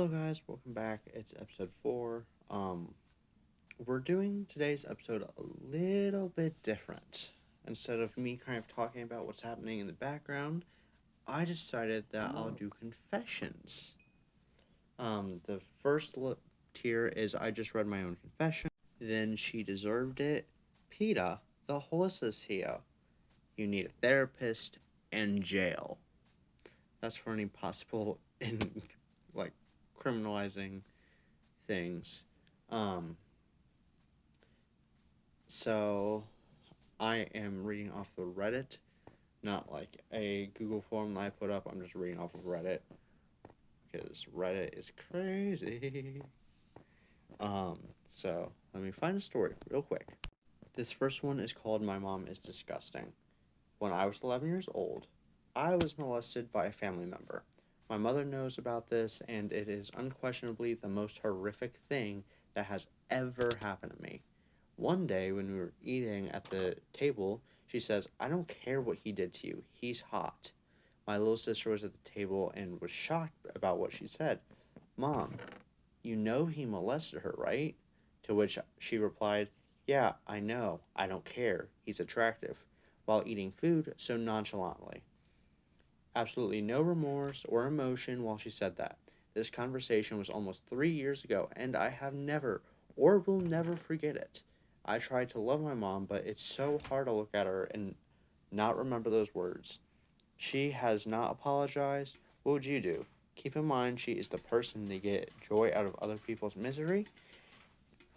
Hello guys, welcome back. It's episode 4. We're doing today's episode a little bit different. Instead of me kind of talking about what's happening in the background, I decided that I'll do confessions. The first tier is I just read my own confession. Then she deserved it. PETA, the horse is here. You need a therapist and jail. That's for any possible like criminalizing things. Um, so I am reading off the Reddit, not like a Google form that I put up. I'm just reading off of Reddit because Reddit is crazy. Um, so let me find a story real quick. This first one is called My Mom is Disgusting. When I was 11 years old, I was molested by a family member. My mother knows about this, and it is unquestionably the most horrific thing that has ever happened to me. One day, when we were eating at the table, she says, "I don't care what he did to you. He's hot." My little sister was at the table and was shocked about what she said. "Mom, you know he molested her, right?" To which she replied, "Yeah, I know. I don't care. He's attractive," while eating food so nonchalantly. Absolutely no remorse or emotion while she said that. This conversation was almost 3 years ago, and I have never or will never forget it. I tried to love my mom, but it's so hard to look at her and not remember those words. She has not apologized. What would you do? Keep in mind, she is the person to get joy out of other people's misery.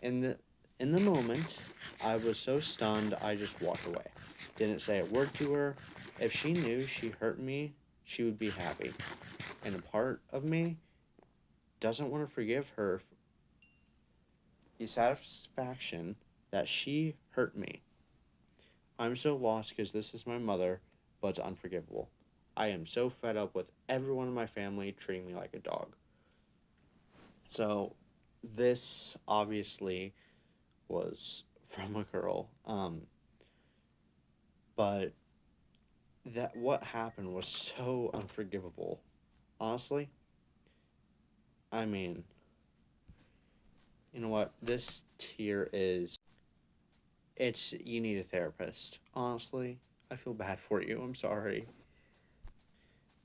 In the in the moment, I was so stunned I just walked away. Didn't say a word to her. If she knew she hurt me, she would be happy. And a part of me doesn't want to forgive her the satisfaction that she hurt me. I'm so lost because this is my mother, but it's unforgivable. I am so fed up with everyone in my family treating me like a dog. So, this obviously was from a girl. But that what happened was so unforgivable. Honestly, I mean, you know what? This tier is it's you need a therapist. Honestly, I feel bad for you. I'm sorry.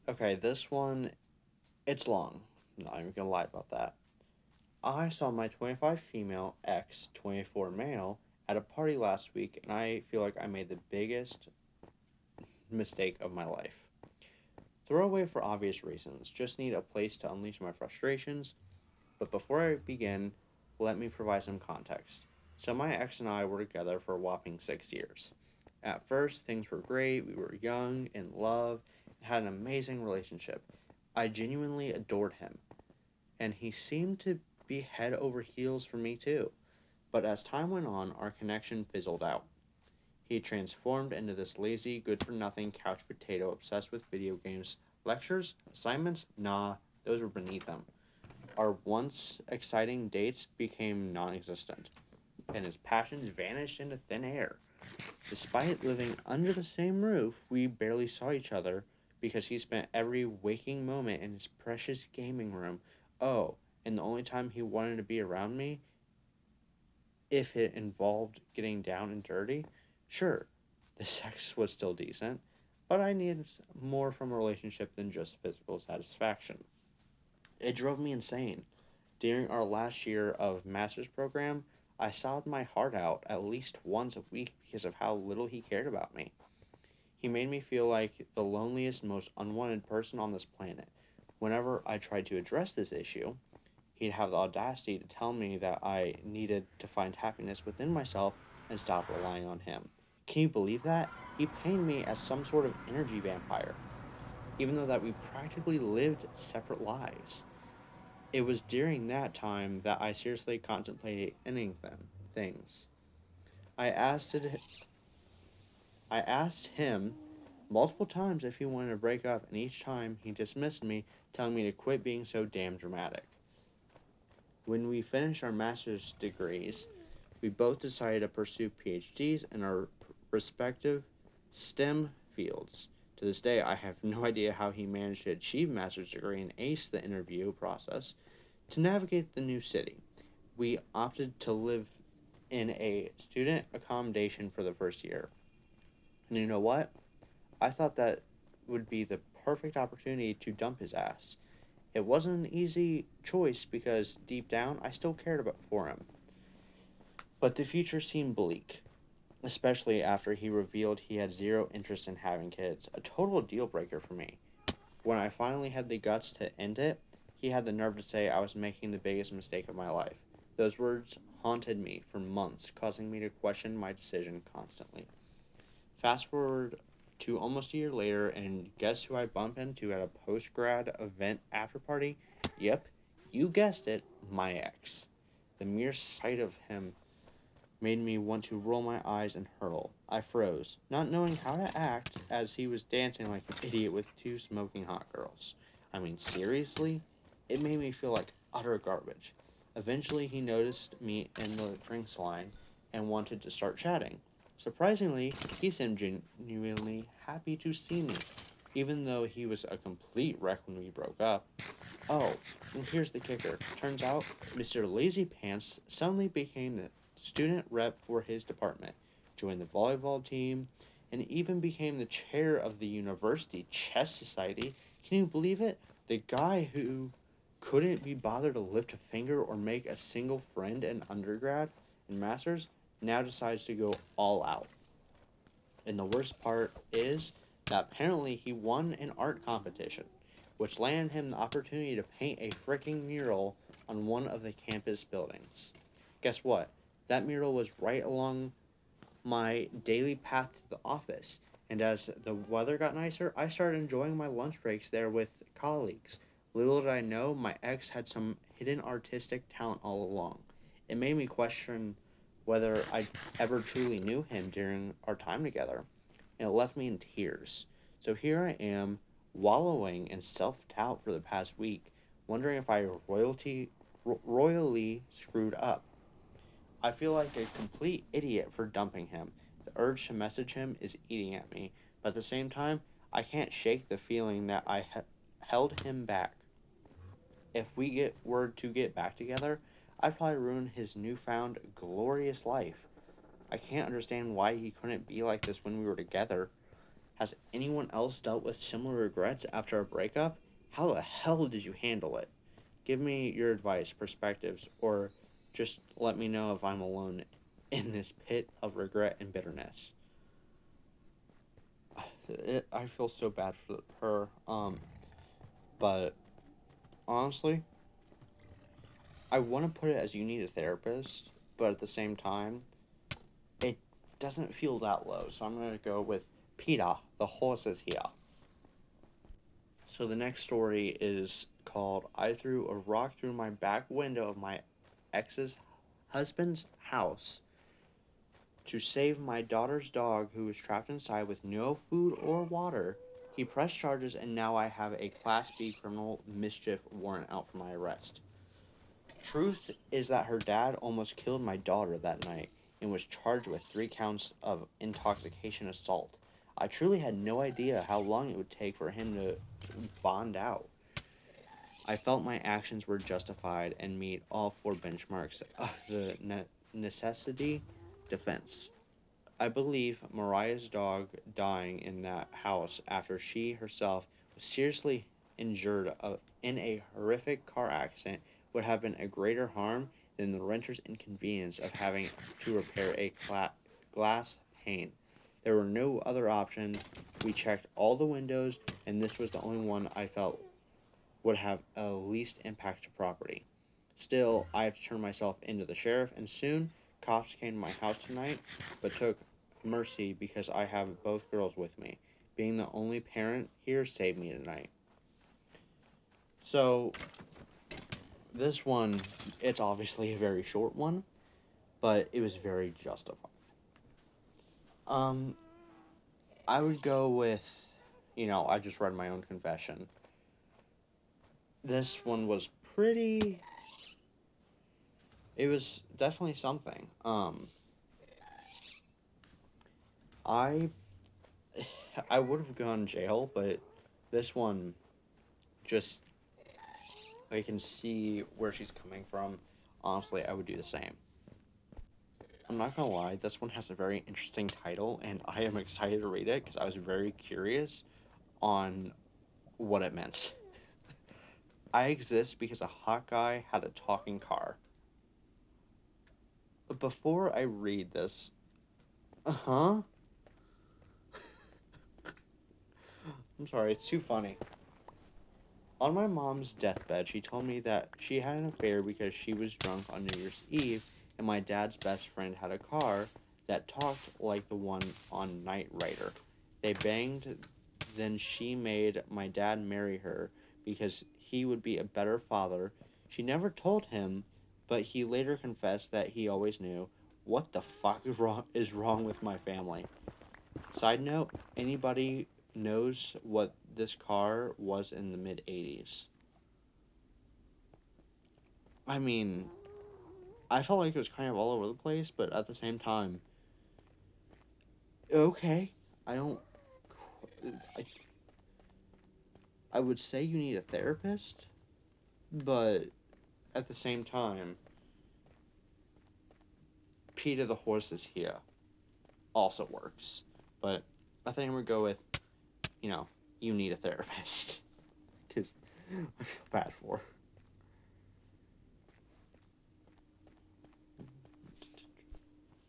Okay, this one it's long. I'm not even gonna lie about that. I saw my 25 female ex 24 male at a party last week, and I feel like I made the biggest mistake of my life. Throwaway for obvious reasons. Just need a place to unleash my frustrations. But before I begin, let me provide some context. So, my ex and I were together for a whopping 6 years. At first, things were great. We were young, in love, and had an amazing relationship. I genuinely adored him, and he seemed to be head over heels for me too. But as time went on, our connection fizzled out. He transformed into this lazy, good for nothing couch potato obsessed with video games. Lectures? Assignments? Nah, those were beneath him. Our once exciting dates became non existent, and his passions vanished into thin air. Despite living under the same roof, we barely saw each other because he spent every waking moment in his precious gaming room. Oh, and the only time he wanted to be around me, if it involved getting down and dirty, sure, the sex was still decent, but I needed more from a relationship than just physical satisfaction. It drove me insane. During our last year of master's program, I sobbed my heart out at least once a week because of how little he cared about me. He made me feel like the loneliest, most unwanted person on this planet. Whenever I tried to address this issue, he'd have the audacity to tell me that I needed to find happiness within myself and stop relying on him. Can you believe that? He painted me as some sort of energy vampire, even though that we practically lived separate lives. It was during that time that I seriously contemplated ending things. I asked it I asked him multiple times if he wanted to break up, and each time he dismissed me, telling me to quit being so damn dramatic. When we finished our master's degrees, we both decided to pursue PhDs in our respective STEM fields. To this day, I have no idea how he managed to achieve a master's degree and ace the interview process. To navigate the new city, we opted to live in a student accommodation for the first year. And you know what? I thought that would be the perfect opportunity to dump his ass. It wasn't an easy choice because deep down I still cared about for him. But the future seemed bleak, especially after he revealed he had zero interest in having kids, a total deal breaker for me. When I finally had the guts to end it, he had the nerve to say I was making the biggest mistake of my life. Those words haunted me for months, causing me to question my decision constantly. Fast forward to almost a year later, and guess who I bump into at a post grad event after party? Yep, you guessed it, my ex. The mere sight of him made me want to roll my eyes and hurl. I froze, not knowing how to act as he was dancing like an idiot with two smoking hot girls. I mean, seriously? It made me feel like utter garbage. Eventually, he noticed me in the drinks line and wanted to start chatting. Surprisingly, he seemed genuinely happy to see me, even though he was a complete wreck when we broke up. Oh, and here's the kicker. Turns out Mr. Lazy Pants suddenly became the student rep for his department, joined the volleyball team, and even became the chair of the university chess society. Can you believe it? The guy who couldn't be bothered to lift a finger or make a single friend in undergrad and masters now decides to go all out. And the worst part is that apparently he won an art competition, which landed him the opportunity to paint a freaking mural on one of the campus buildings. Guess what? That mural was right along my daily path to the office, and as the weather got nicer, I started enjoying my lunch breaks there with colleagues. Little did I know, my ex had some hidden artistic talent all along. It made me question whether I ever truly knew him during our time together, and it left me in tears. So here I am, wallowing in self doubt for the past week, wondering if I royally screwed up. I feel like a complete idiot for dumping him. The urge to message him is eating at me, but at the same time, I can't shake the feeling that held him back. If we were to get back together, I'd probably ruin his newfound glorious life. I can't understand why he couldn't be like this when we were together. Has anyone else dealt with similar regrets after a breakup? How the hell did you handle it? Give me your advice, perspectives, or just let me know if I'm alone in this pit of regret and bitterness. I feel so bad for her. But honestly, I want to put it as you need a therapist, but at the same time, it doesn't feel that low. So I'm gonna go with Peta. The horse is here. So the next story is called "I threw a rock through my back window of my ex's husband's house to save my daughter's dog who was trapped inside with no food or water. He pressed charges and now I have a Class B criminal mischief warrant out for my arrest. Truth is that her dad almost killed my daughter that night and was charged with 3 counts of intoxication assault. I truly had no idea how long it would take for him to bond out. I felt my actions were justified and meet all four benchmarks of the necessity defense. I believe Mariah's dog dying in that house after she herself was seriously injured in a horrific car accident would have been a greater harm than the renter's inconvenience of having to repair a glass pane. There were no other options. We checked all the windows, and this was the only one I felt would have a least impact to property. Still, I have to turn myself into the sheriff, and soon cops came to my house tonight, but took mercy because I have both girls with me. Being the only parent here saved me tonight. So, this one, it's obviously a very short one, but it was very justified. Um, I would go with, I just read my own confession. This one was pretty. It was definitely something. I I would have gone jail, but this one just I can see where she's coming from. Honestly, I would do the same. I'm not gonna lie, this one has a very interesting title, and I am excited to read it because I was very curious on what it meant. I exist because a hot guy had a talking car. But before I read this, huh? I'm sorry, it's too funny. On my mom's deathbed, she told me that she had an affair because she was drunk on New Year's Eve, and my dad's best friend had a car that talked like the one on Knight Rider. They banged, then she made my dad marry her because he would be a better father. She never told him, but he later confessed that he always knew. What the fuck is wrong with my family? Side note, anybody knows what this car was in the mid 80s? I mean, I felt like it was kind of all over the place, but at the same time, okay. I don't. I, I would say you need a therapist, but at the same time, Peter the horse is here also works. But I think I'm gonna go with, you know, you need a therapist. Because I feel bad for.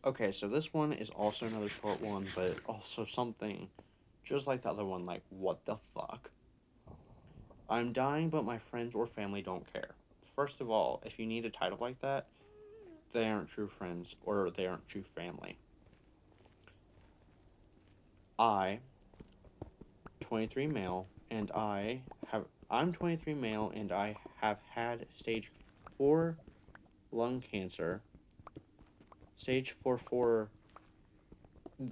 Okay, so this one is also another short one, but also something just like the other one, like, what the fuck? I'm dying, but my friends or family don't care. First of all, if you need a title like that, they aren't true friends or they aren't true family. I, 23 male, and I'm 23 male and I have had stage 4 lung cancer. Stage 4.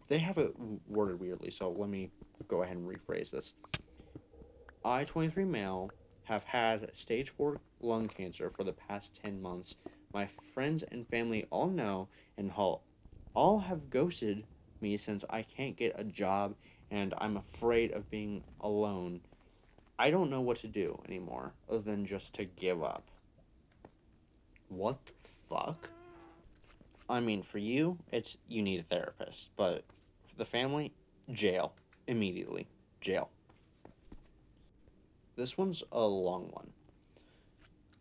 They have it worded weirdly, so let me go ahead and rephrase this. I, 23 male, have had stage 4 lung cancer for the past 10 months. My friends and family all know and all have ghosted me since I can't get a job and I'm afraid of being alone. I don't know what to do anymore other than just to give up. What the fuck? I mean, for you, it's you need a therapist, but for the family, jail. Immediately. Jail. This one's a long one.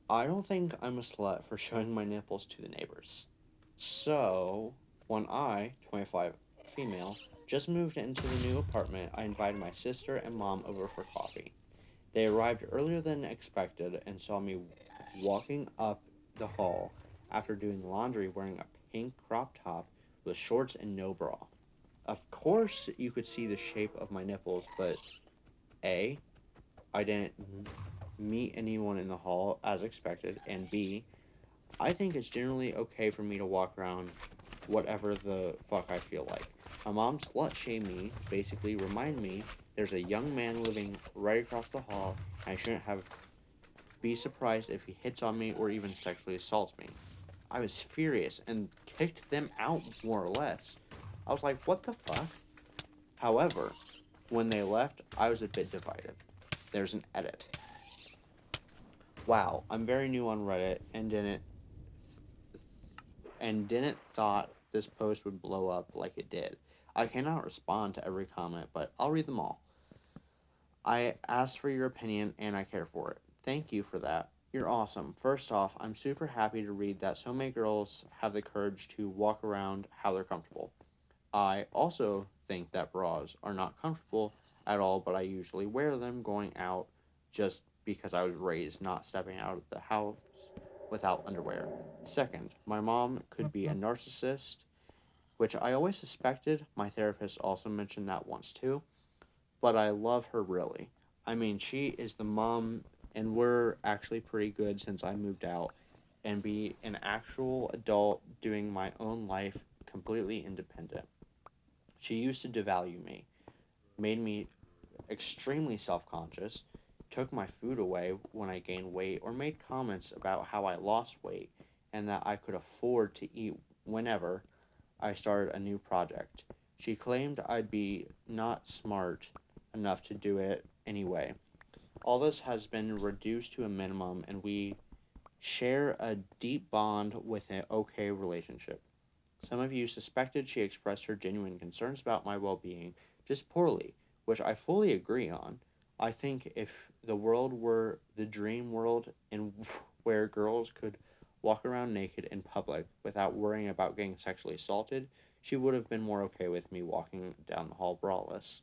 I don't think I'm a slut for showing my nipples to the neighbors. So, when I, 25 female, just moved into the new apartment, I invited my sister and mom over for coffee. They arrived earlier than expected and saw me walking up the hall after doing laundry wearing a pink crop top with shorts and no bra. Of course, you could see the shape of my nipples, but A, I didn't meet anyone in the hall as expected, and B, I think it's generally okay for me to walk around whatever the fuck I feel like. My mom slut shamed me, basically remind me there's a young man living right across the hall, and I shouldn't have be surprised if he hits on me or even sexually assaults me. I was furious and kicked them out more or less. I was like, what the fuck? However, when they left, I was a bit divided. There's an edit. Wow, I'm very new on Reddit and didn't thought this post would blow up like it did. I cannot respond to every comment, but I'll read them all. I asked for your opinion and I care for it. Thank you for that. You're awesome. First off, I'm super happy to read that so many girls have the courage to walk around how they're comfortable. I also think that bras are not comfortable at all, but I usually wear them going out just because I was raised not stepping out of the house without underwear. Second, my mom could be a narcissist, which I always suspected. My therapist also mentioned that once too, but I love her really. I mean, she is the mom, and we're actually pretty good since I moved out and be an actual adult doing my own life completely independent. She used to devalue me, made me extremely self conscious, took my food away when I gained weight, or made comments about how I lost weight and that I could afford to eat whenever I started a new project. She claimed I'd be not smart enough to do it anyway. All this has been reduced to a minimum, and we share a deep bond with an okay relationship. Some of you suspected she expressed her genuine concerns about my well being just poorly, which I fully agree on. I think if the world were the dream world and where girls could walk around naked in public without worrying about getting sexually assaulted, she would have been more okay with me walking down the hall braless.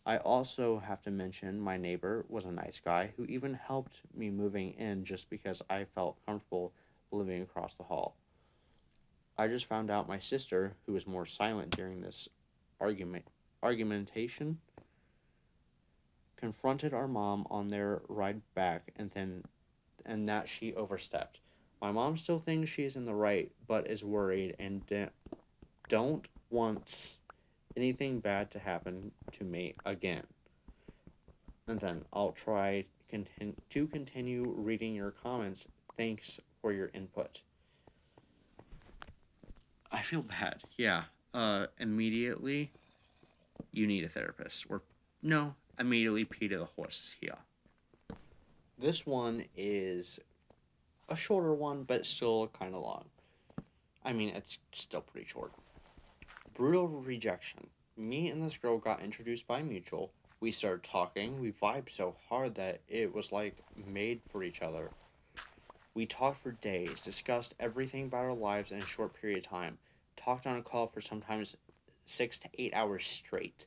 I also have to mention my neighbor was a nice guy who even helped me moving in just because I felt comfortable living across the hall. I just found out my sister, who was more silent during this argument argumentation, confronted our mom on their ride back and that she overstepped. My mom still thinks she is in the right, but is worried and don't want anything bad to happen to me again. And then I'll try to continue reading your comments. Thanks for your input. I feel bad. Yeah. Immediately you need a therapist. Or no, immediately pee to the horses here. This one is a shorter one, but still kind of long. I mean, it's still pretty short. Brutal rejection. Me and this girl got introduced by a mutual. We started talking. We vibed so hard that it was like made for each other. We talked for days, discussed everything about our lives in a short period of time, talked on a call for sometimes 6 to 8 hours straight.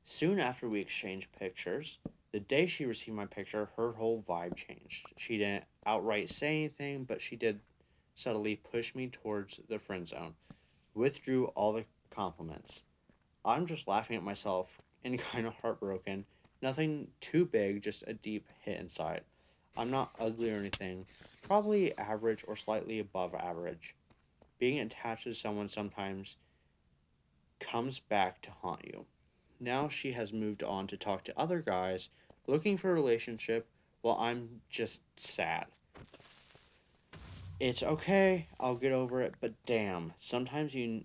Soon after we exchanged pictures, the day she received my picture, her whole vibe changed. She didn't outright say anything, but she did subtly push me towards the friend zone, withdrew all the compliments. I'm just laughing at myself and kind of heartbroken. Nothing too big, just a deep hit inside. I'm not ugly or anything, probably average or slightly above average. Being attached to someone sometimes comes back to haunt you. Now she has moved on to talk to other guys looking for a relationship while I'm just sad. It's okay, I'll get over it, but damn, sometimes you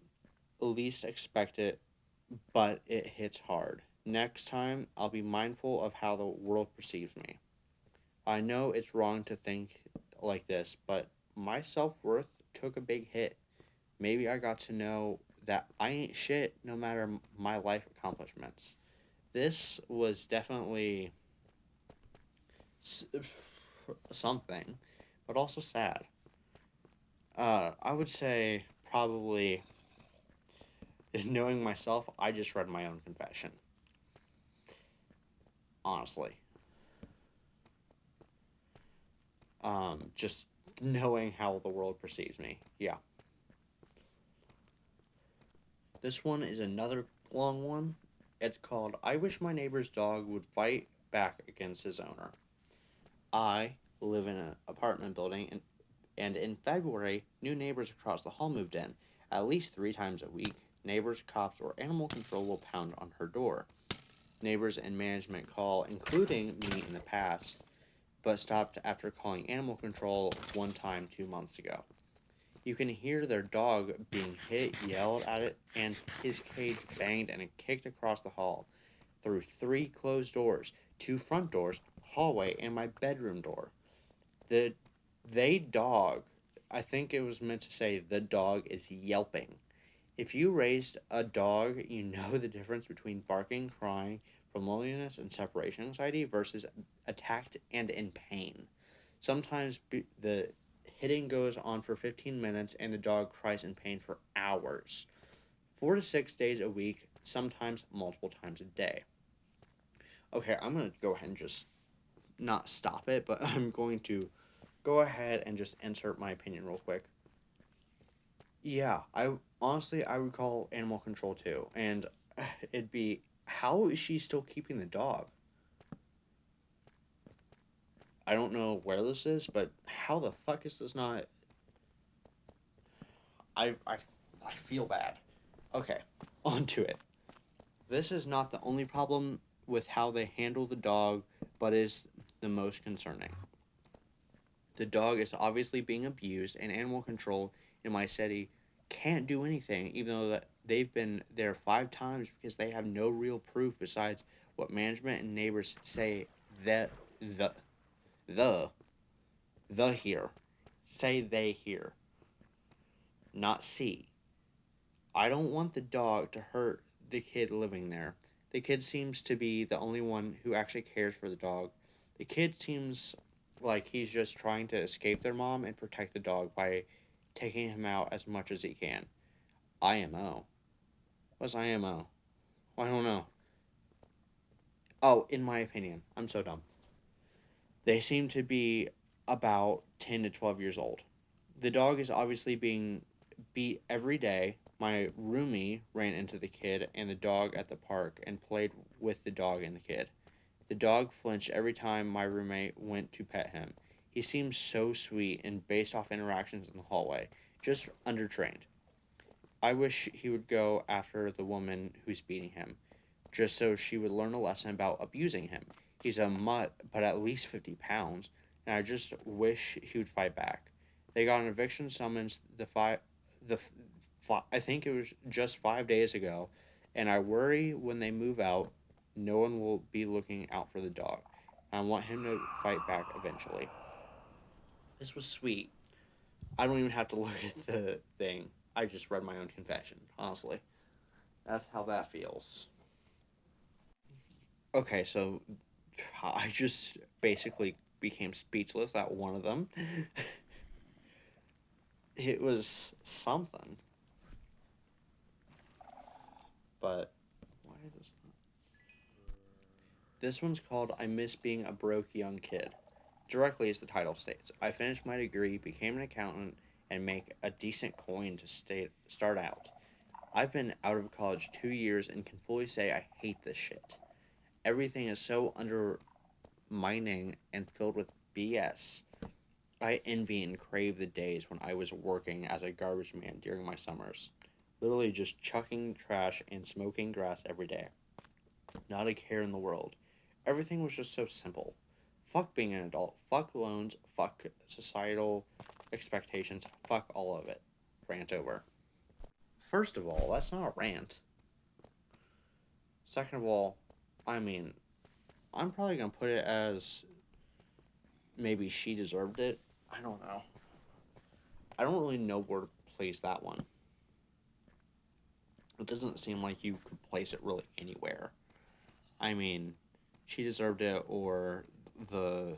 least expect it, but it hits hard. Next time, I'll be mindful of how the world perceives me. I know it's wrong to think like this, but my self worth took a big hit. Maybe I got to know that I ain't shit no matter my life accomplishments. This was definitely something, but also sad. I would say probably knowing myself, I just read my own confession. Honestly, just knowing how the world perceives me. Yeah, this one is another long one. It's called "I Wish My Neighbor's Dog Would Fight Back Against His Owner." I live in an apartment building, and in February, new neighbors across the hall moved in. At least 3 times a week, neighbors, cops, or animal control will pound on her door. Neighbors and management call, including me in the past, but stopped after calling animal control one time 2 months ago. You can hear their dog being hit, yelled at it, and his cage banged and kicked across the hall through 3 closed doors, 2 front doors, hallway, and my bedroom door. The they dog, I think it was meant to say the dog is yelping. If you raised a dog, you know the difference between barking, crying from loneliness and separation anxiety versus attacked and in pain. Sometimes the hitting goes on for 15 minutes and the dog cries in pain for hours. 4 to 6 days a week, sometimes multiple times a day. Okay, I'm going to go ahead and just not stop it, but I'm going to go ahead and just insert my opinion real quick. Yeah, I honestly I would call animal control too, and it'd be how is she still keeping the dog? I don't know where this is, but how the fuck is this not? I I, I feel bad. Okay, on to it. This is not the only problem with how they handle the dog, but is the most concerning. The dog is obviously being abused, and animal control in my city can't do anything, even though that they've been there 5 times because they have no real proof besides what management and neighbors say that the the the here. Say they here, not see. I don't want the dog to hurt the kid living there. The kid seems to be the only one who actually cares for the dog. The kid seems like he's just trying to escape their mom and protect the dog by taking him out as much as he can. IMO. What's IMO? Well, I don't know. Oh, in my opinion, I'm so dumb. They seem to be about 10 to 12 years old. The dog is obviously being beat every day. My roomie ran into the kid and the dog at the park and played with the dog and the kid. The dog flinched every time my roommate went to pet him. He seems so sweet and based off interactions in the hallway, just undertrained. I wish he would go after the woman who's beating him, just so she would learn a lesson about abusing him. He's a mutt, but at least 50 pounds, and I just wish he would fight back. They got an eviction summons I think it was just 5 days ago, and I worry when they move out, no one will be looking out for the dog. I want him to fight back eventually. This was sweet. I don't even have to look at the thing. I just read my own confession, honestly. That's how that feels. Okay, so I just basically became speechless at one of them. It was something, but why does this one's called "I Miss Being a Broke Young Kid." Directly as the title states, I finished my degree, became an accountant, and make a decent coin to start out. I've been out of college 2 years and can fully say I hate this shit. Everything is so undermining and filled with BS. I envy and crave the days when I was working as a garbage man during my summers. Literally just chucking trash and smoking grass every day. Not a care in the world. Everything was just so simple. Fuck being an adult. Fuck loans. Fuck societal expectations. Fuck all of it. Rant over. First of all, that's not a rant. Second of all, I mean, I'm probably gonna put it as maybe she deserved it. I don't know. I don't really know where to place that one. It doesn't seem like you could place it really anywhere. I mean, she deserved it, or the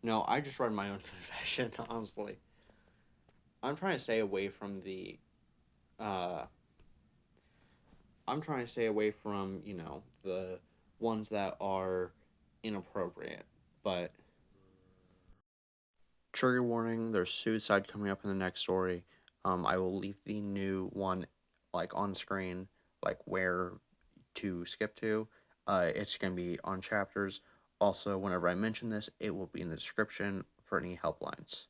no, I just read my own confession. Honestly, I'm trying to stay away from the uh, I'm trying to stay away from the ones that are inappropriate. But trigger warning: there's suicide coming up in the next story. I will leave the new one like on screen, like where to skip to. It's going to be on chapters. Also, whenever I mention this, it will be in the description for any helplines.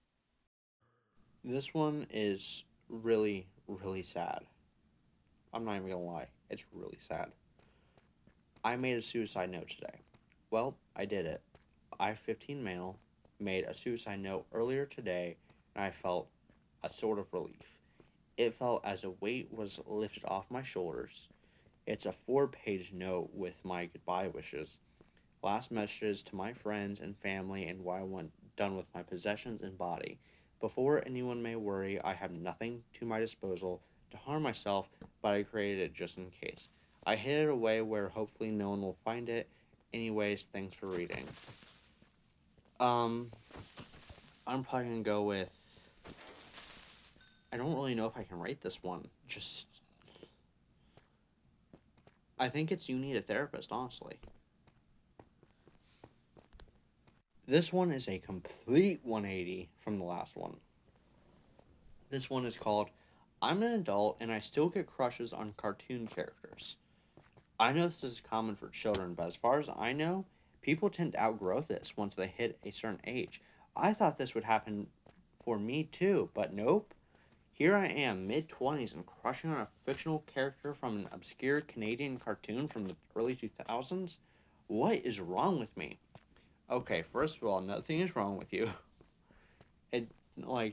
This one is really, really sad. I'm not even going to lie. It's really sad. I made a suicide note today. Well, I did it. I-15 male made a suicide note earlier today, and I felt a sort of relief. It felt as a weight was lifted off my shoulders. It's a 4-page note with my goodbye wishes, last messages to my friends and family, and why I want done with my possessions and body. Before anyone may worry, I have nothing to my disposal to harm myself, but I created it just in case. I hid it away where hopefully no one will find it. Anyways, thanks for reading. Um, I'm probably gonna go with. I don't really know if I can rate this one. Just, I think it's you need a therapist, honestly. This one is a complete 180 from the last one. This one is called I'm an Adult and I Still Get Crushes on Cartoon Characters. I know this is common for children, but as far as I know, people tend to outgrow this once they hit a certain age. I thought this would happen for me too, but nope. Here I am, mid 20s, and crushing on a fictional character from an obscure Canadian cartoon from the early 2000s? What is wrong with me? Okay, first of all, nothing is wrong with you. It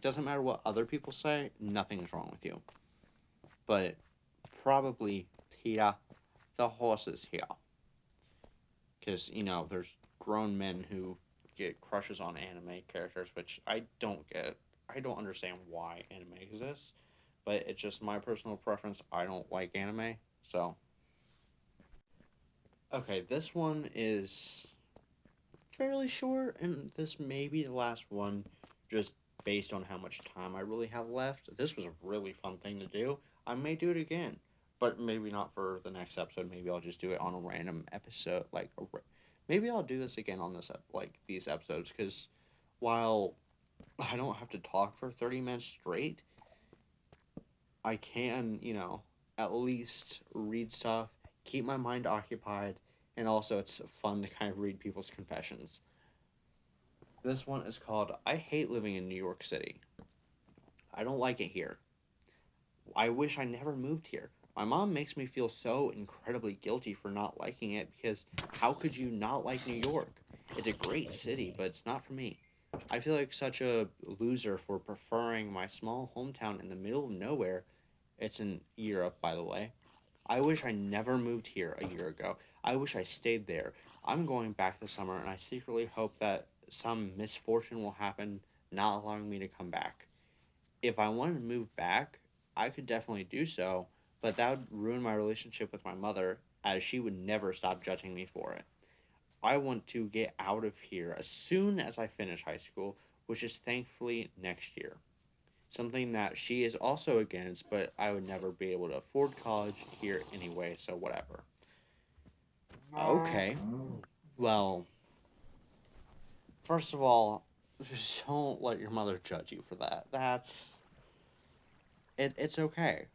doesn't matter what other people say, nothing is wrong with you. But probably here, the horses here, because there's grown men who get crushes on anime characters, which I don't get. I don't understand why anime exists, but it's just my personal preference. I don't like anime, so okay. This one is fairly short, and this may be the last one, just based on how much time I really have left. This was a really fun thing to do. I may do it again, but maybe not for the next episode. Maybe I'll just do it on a random episode. Maybe I'll do this again on these episodes because while I don't have to talk for 30 minutes straight, I can at least read stuff, keep my mind occupied, and also it's fun to kind of read people's confessions. This one is called I Hate Living in New York City. I don't like it here. I wish I never moved here. My mom makes me feel so incredibly guilty for not liking it because how could you not like New York? It's a great city, but it's not for me. I feel like such a loser for preferring my small hometown in the middle of nowhere. It's in Europe, by the way. I wish I never moved here a year ago. I wish I stayed there. I'm going back this summer, and I secretly hope that some misfortune will happen, not allowing me to come back. If I wanted to move back, I could definitely do so, but that would ruin my relationship with my mother, as she would never stop judging me for it. I want to get out of here as soon as I finish high school, which is thankfully next year. Something that she is also against, but I would never be able to afford college here anyway, so whatever. Okay, well, first of all, just don't let your mother judge you for that. It's okay.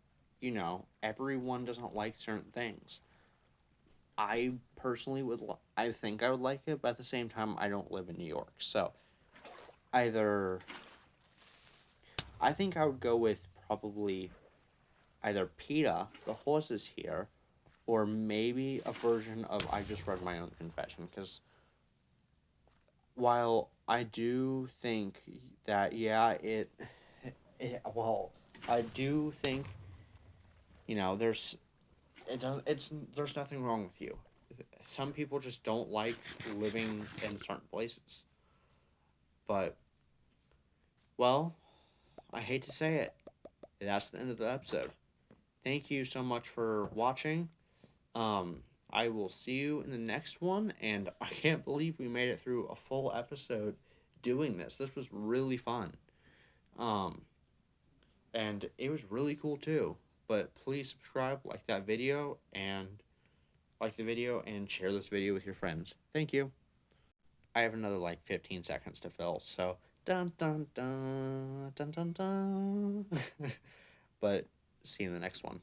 Everyone doesn't like certain things. I personally I think I would like it, but at the same time, I don't live in New York. So either, I think I would go with probably either PETA, the horses here, or maybe a version of I Just Read My Own Confession. Because while I do think that, yeah, well, I do think, there's it does there's nothing wrong with you. Some people just don't like living in certain places. But well, I hate to say it. That's the end of the episode. Thank you so much for watching. Um, I will see you in the next one, and I can't believe we made it through a full episode doing this. This was really fun. Um, and it was really cool too. But please subscribe, like the video and share this video with your friends. Thank you. I have another like 15 seconds to fill, so dun dun dun dun dun dun. But see you in the next one.